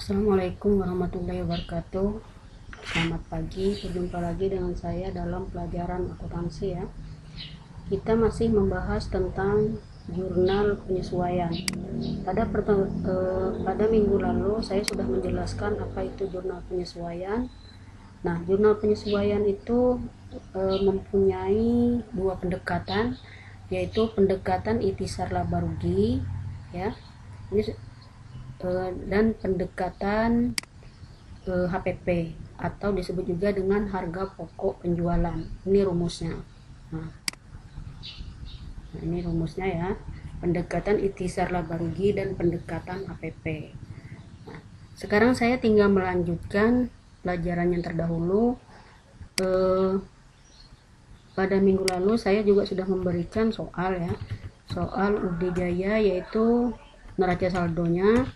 Assalamualaikum warahmatullahi wabarakatuh. Selamat pagi, berjumpa lagi dengan saya dalam pelajaran akuntansi ya. Kita masih membahas tentang jurnal penyesuaian. Pada minggu lalu saya sudah menjelaskan apa itu jurnal penyesuaian. Nah, jurnal penyesuaian itu mempunyai dua pendekatan, yaitu pendekatan ikhtisar laba rugi ya. Dan pendekatan HPP atau disebut juga dengan harga pokok penjualan. Ini rumusnya. Nah, ini rumusnya ya. Pendekatan ikhtisar laba rugi dan pendekatan HPP. Nah, sekarang saya tinggal melanjutkan pelajaran yang terdahulu. Pada minggu lalu saya juga sudah memberikan soal ya. Soal UD Jaya, yaitu neraca saldonya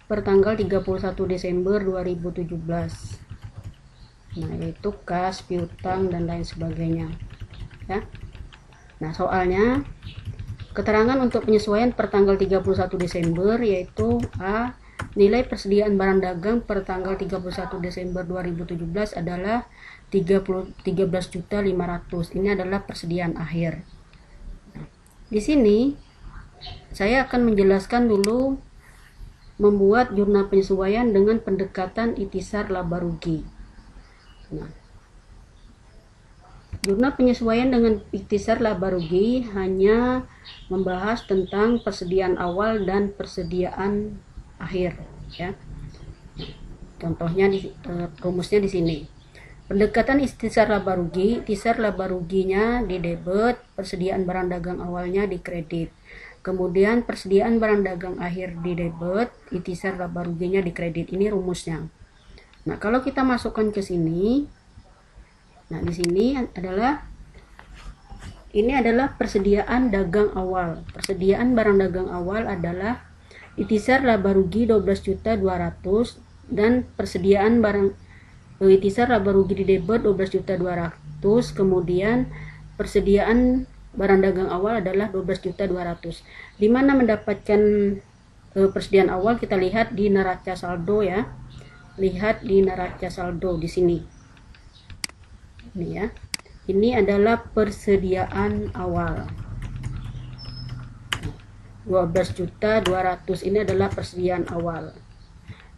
pertanggal 31 Desember 2017. Nah, yaitu kas, piutang dan lain sebagainya ya. Nah, soalnya keterangan untuk penyesuaian pertanggal 31 Desember yaitu A. Nilai persediaan barang dagang pertanggal 31 Desember 2017 adalah 13.500.000. Ini adalah persediaan akhir. Nah, di sini saya akan menjelaskan dulu membuat jurnal penyesuaian dengan pendekatan ikhtisar laba rugi. Nah, jurnal penyesuaian dengan ikhtisar laba rugi hanya membahas tentang persediaan awal dan persediaan akhir ya. Contohnya rumusnya di sini. Pendekatan ikhtisar laba ruginya di debit, persediaan barang dagang awalnya di kredit. Kemudian persediaan barang dagang akhir di debit, ikhtisar laba ruginya di kredit. Ini rumusnya. Nah, kalau kita masukkan ke sini, nah di sini ini adalah persediaan dagang awal. Persediaan barang dagang awal adalah ikhtisar laba rugi 12.200.000 dan persediaan barang ikhtisar laba rugi di debit 12.200.000. Kemudian persediaan barang dagang awal adalah 12.200.000. Di mana mendapatkan persediaan awal, kita lihat di neraca saldo ya. Lihat di neraca saldo di sini. Ini ya. Ini adalah persediaan awal. 12.200.000 ini adalah persediaan awal.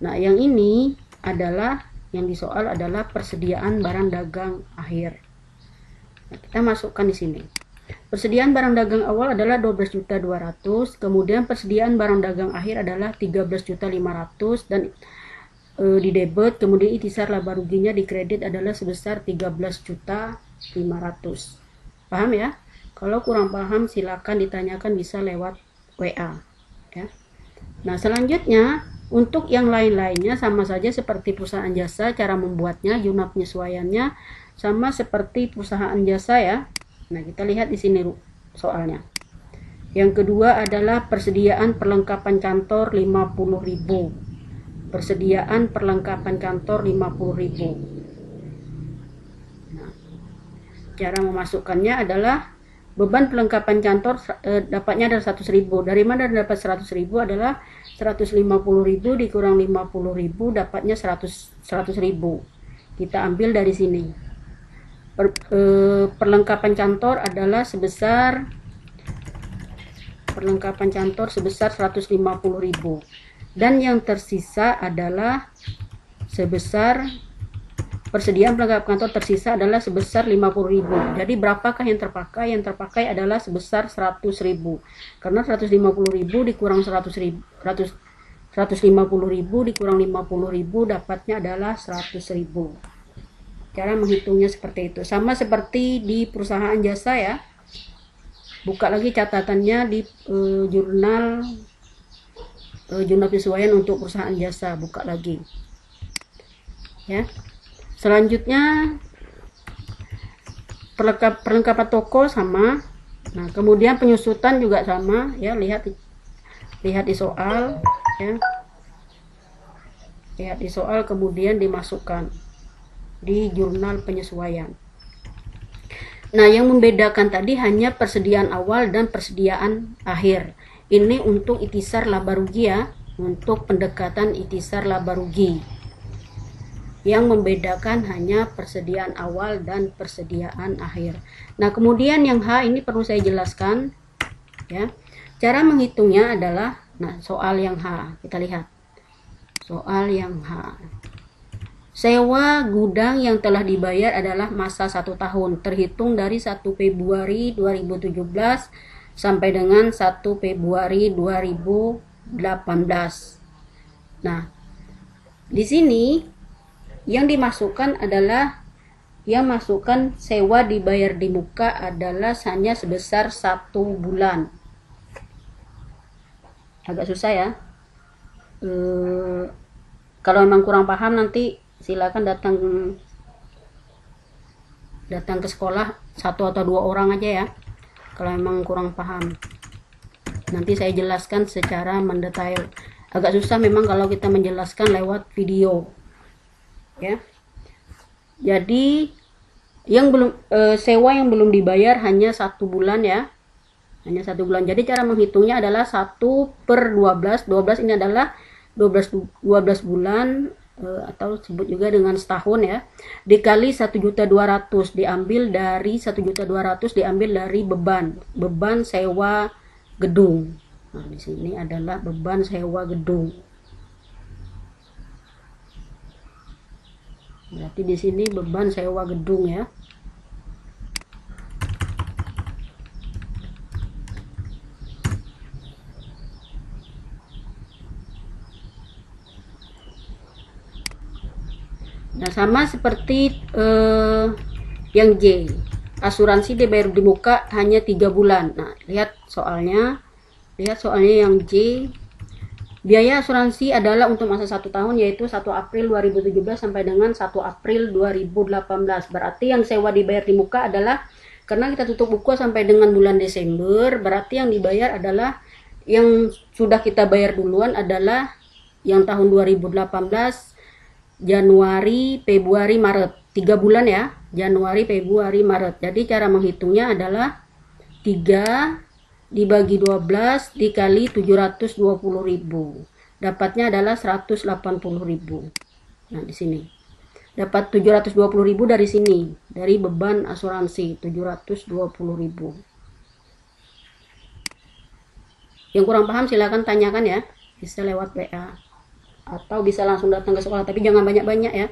Nah, yang ini adalah yang disoal adalah persediaan barang dagang akhir. Nah, kita masukkan di sini. Persediaan barang dagang awal adalah 12.200.000, kemudian persediaan barang dagang akhir adalah 13.500.000 dan di debit, kemudian ikhtisar laba ruginya di kredit adalah sebesar 13.500.000. Paham ya? Kalau kurang paham silakan ditanyakan, bisa lewat WA ya. Nah, selanjutnya untuk yang lain-lainnya sama saja seperti perusahaan jasa, cara membuatnya, jurnal penyesuaiannya sama seperti perusahaan jasa ya. Nah, kita lihat di sini soalnya. Yang kedua adalah persediaan perlengkapan kantor 50.000. Persediaan perlengkapan kantor 50.000. Nah, cara memasukkannya adalah beban perlengkapan kantor dapatnya adalah 100.000. Dari mana dapat 100.000 adalah 150.000 dikurang 50.000 dapatnya 100.000. Kita ambil dari sini. Perlengkapan kantor adalah sebesar 150.000 dan yang tersisa adalah sebesar persediaan perlengkapan kantor tersisa adalah sebesar 50.000. Jadi berapakah yang terpakai? Yang terpakai adalah sebesar 100.000. Karena 150.000 dikurang 150.000 dikurang 50.000 dapatnya adalah 100.000. Cara menghitungnya seperti itu. Sama seperti di perusahaan jasa ya. Buka lagi catatannya di jurnal penyesuaian untuk perusahaan jasa. Buka lagi. Ya. Selanjutnya perlengkapan toko sama. Nah, kemudian penyusutan juga sama ya. Lihat di soal ya. Lihat di soal kemudian dimasukkan di jurnal penyesuaian. Nah, yang membedakan tadi hanya persediaan awal dan persediaan akhir. Ini untuk ikhtisar laba rugi ya. untuk pendekatan ikhtisar laba rugi. Yang membedakan hanya persediaan awal dan persediaan akhir. Nah, kemudian yang H ini perlu saya jelaskan ya. Cara menghitungnya adalah soal yang H. Kita lihat. Soal yang H. Sewa gudang yang telah dibayar adalah masa 1 tahun terhitung dari 1 Februari 2017 sampai dengan 1 Februari 2018. Nah, di sini yang dimasukkan adalah sewa dibayar di muka adalah hanya sebesar 1 bulan. Agak susah ya. Kalau memang kurang paham nanti silakan datang ke sekolah 1 atau 2 orang aja ya. Kalau memang kurang paham, nanti saya jelaskan secara mendetail. Agak susah memang kalau kita menjelaskan lewat video ya. Jadi sewa yang belum dibayar hanya 1 bulan ya, hanya 1 bulan. Jadi cara menghitungnya adalah 1/12. 12 ini adalah 12 bulan atau sebut juga dengan setahun ya, dikali 1.200.000 diambil dari 1.200.000 diambil dari beban sewa gedung. Nah, di sini adalah beban sewa gedung. Berarti di sini beban sewa gedung ya. Nah, sama seperti yang J, asuransi dibayar di muka hanya 3 bulan. Nah, lihat soalnya yang J, biaya asuransi adalah untuk masa 1 tahun, yaitu 1 April 2017 sampai dengan 1 April 2018. Berarti yang sewa dibayar di muka adalah, karena kita tutup buku sampai dengan bulan Desember, berarti yang dibayar adalah, yang sudah kita bayar duluan adalah yang tahun 2018, Januari, Februari, Maret. 3 bulan ya, Januari, Februari, Maret. Jadi cara menghitungnya adalah 3 dibagi 12 dikali 720.000. Dapatnya adalah 180.000. Nah, di sini. Dapat 720.000 dari sini, dari beban asuransi 720.000. Yang kurang paham silakan tanyakan ya, bisa lewat WA. Atau bisa langsung datang ke sekolah, tapi jangan banyak-banyak ya,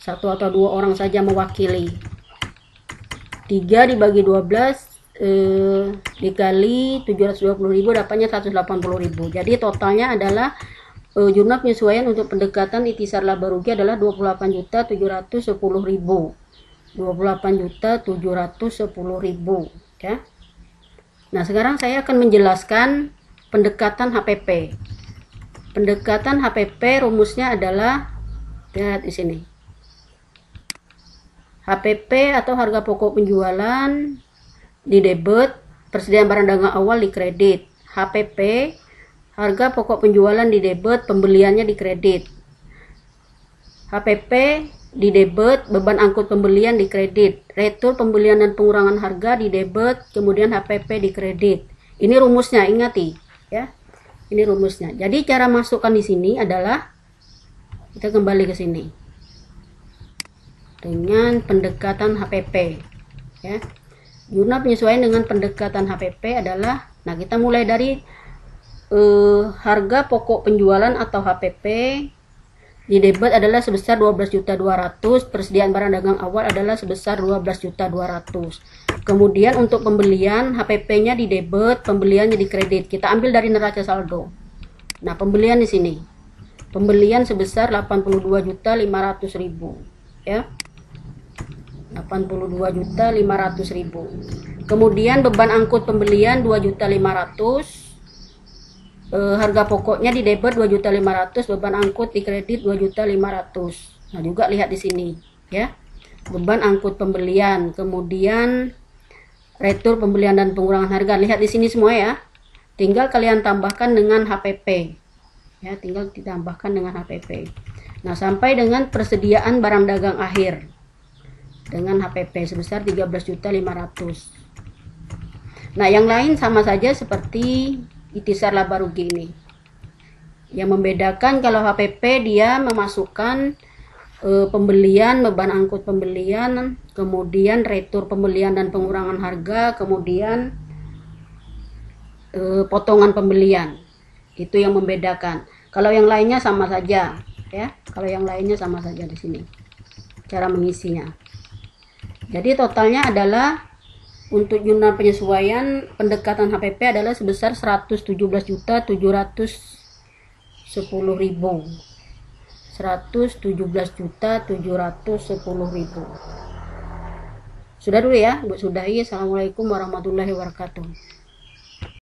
1 atau 2 orang saja mewakili. 3 dibagi 12 dikali 720.000 dapatnya 180.000. Jadi totalnya adalah jumlah penyesuaian untuk pendekatan ikhtisar laba rugi adalah 28.710.000. 28.710.000 ya. Nah, sekarang saya akan menjelaskan pendekatan HPP. Pendekatan HPP rumusnya adalah, lihat di sini. HPP atau harga pokok penjualan di debit, persediaan barang dagang awal di kredit. HPP, harga pokok penjualan di debit, pembeliannya di kredit. HPP di debit, beban angkut pembelian di kredit. Retur pembelian dan pengurangan harga di debit, kemudian HPP di kredit. Ini rumusnya, ingati ya. Ini rumusnya. Jadi cara masukkan di sini adalah, kita kembali ke sini dengan pendekatan HPP ya. Jumlah penyesuaian dengan pendekatan HPP adalah, nah kita mulai dari harga pokok penjualan atau HPP di debit adalah sebesar 12.200.000, persediaan barang dagang awal adalah sebesar 12.200.000. Kemudian untuk pembelian, HPP-nya di debit, pembeliannya di kredit. Kita ambil dari neraca saldo. Nah, pembelian di sini. Pembelian sebesar 82.500.000 ya. 82.500.000. Kemudian beban angkut pembelian 2.500.000. Harga pokoknya di debit 2.500.000, beban angkut di kredit 2.500.000. Nah, juga lihat di sini ya. Beban angkut pembelian, kemudian retur pembelian dan pengurangan harga. Lihat di sini semua ya. Tinggal kalian tambahkan dengan HPP. Ya, tinggal ditambahkan dengan HPP. Nah, sampai dengan persediaan barang dagang akhir dengan HPP sebesar 13.500.000. Nah, yang lain sama saja seperti ikhtisar laba rugi ini. Yang membedakan kalau HPP dia memasukkan pembelian, beban angkut pembelian, kemudian retur pembelian dan pengurangan harga, kemudian potongan pembelian. Itu yang membedakan. Kalau yang lainnya sama saja, ya. Kalau yang lainnya sama saja di sini cara mengisinya. Jadi totalnya adalah untuk jurnal penyesuaian pendekatan HPP adalah sebesar 117.710.000. 117.710.000. Sudah dulu ya, Bu sudahi. Assalamualaikum warahmatullahi wabarakatuh.